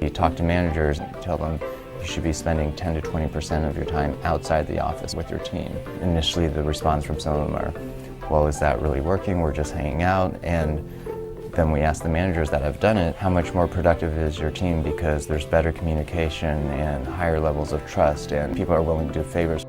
You talk to managers and tell them you should be spending 10 to 20% of your time outside the office with your team. Initially, the response from some of them are, well, is that really working? We're just hanging out. And then we ask the managers that have done it, how much more productive is your team, because there's better communication and higher levels of trust, and people are willing to do favors.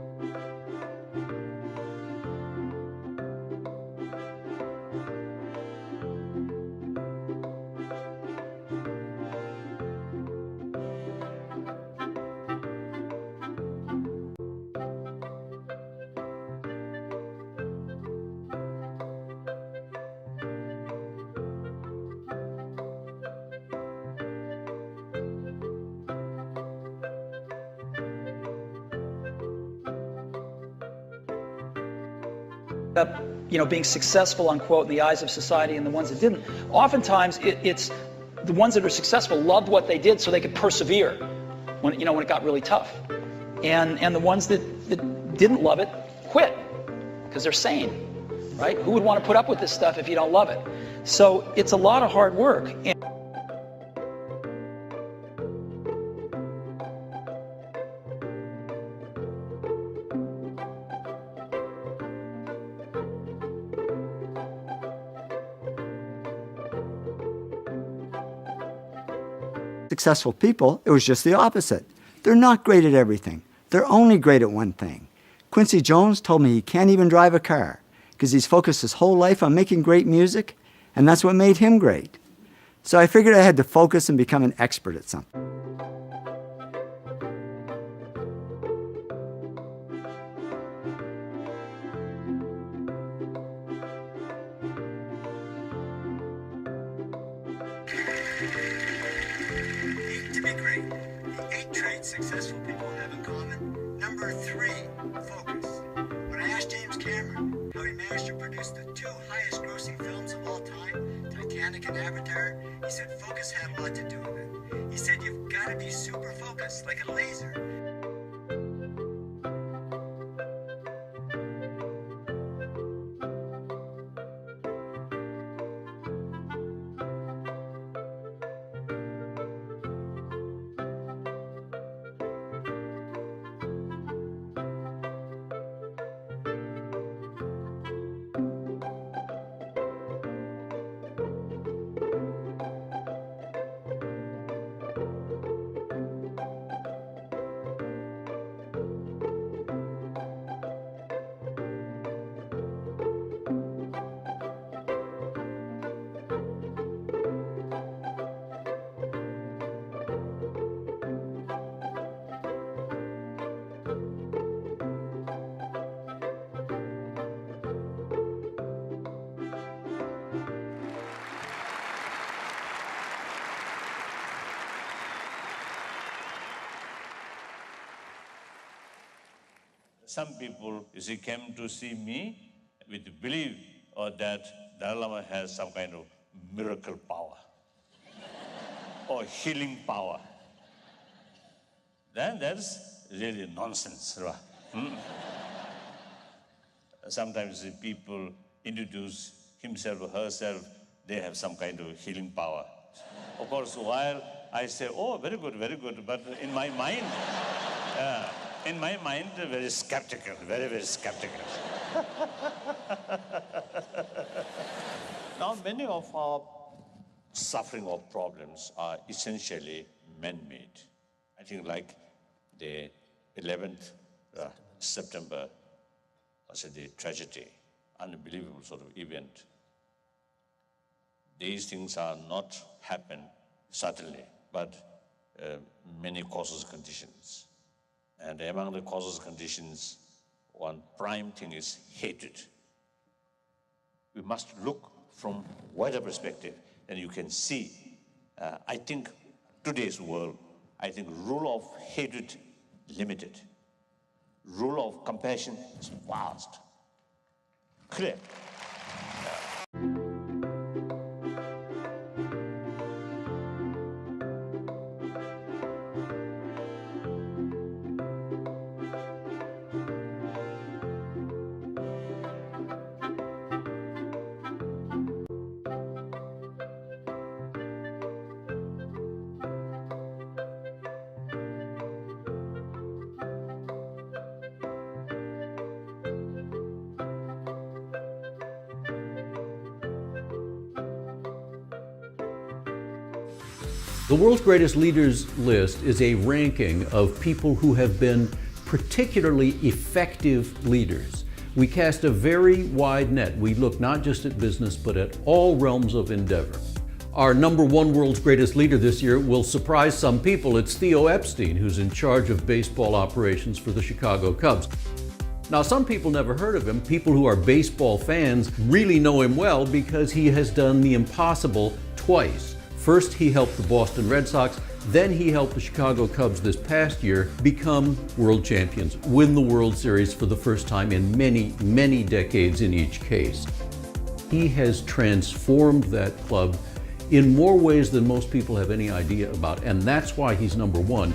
Being successful, unquote, in the eyes of society and the ones that didn't. Oftentimes, it's the ones that are successful loved what they did so they could persevere when it got really tough. And the ones that didn't love it quit because they're sane, right? Who would want to put up with this stuff if you don't love it? So it's a lot of hard work. Successful people, it was just the opposite. They're not great at everything. They're only great at one thing. Quincy Jones told me he can't even drive a car because he's focused his whole life on making great music, and that's what made him great. So I figured I had to focus and become an expert at something. To be great. The 8 traits successful people have in common. Number 3, focus. When I asked James Cameron how he managed to produce the 2 highest grossing films of all time, Titanic and Avatar, he said focus had a lot to do with it. He said you've got to be super focused, like a laser. Some people, you see, came to see me with the belief that Dalai Lama has some kind of miracle power or healing power. Then that's really nonsense, right? Sometimes the people introduce himself or herself, they have some kind of healing power. Of course, while I say, oh, very good, but in my mind, very skeptical, very skeptical. Now, many of our suffering or problems are essentially man-made. I think like the 11th September was the tragedy, unbelievable sort of event. These things are not happen suddenly, but many causes conditions. And among the causes conditions, one prime thing is hatred. We must look from wider perspective, and you can see, I think today's world, I think rule of hatred limited. Rule of compassion is vast, clear. The World's Greatest Leaders list is a ranking of people who have been particularly effective leaders. We cast a very wide net. We look not just at business, but at all realms of endeavor. Our number one world's greatest leader this year will surprise some people. It's Theo Epstein, who's in charge of baseball operations for the Chicago Cubs. Now, some people never heard of him. People who are baseball fans really know him well because he has done the impossible twice. First, he helped the Boston Red Sox. Then he helped the Chicago Cubs this past year become world champions, win the World Series for the first time in many, many decades in each case. He has transformed that club in more ways than most people have any idea about, and that's why he's number one.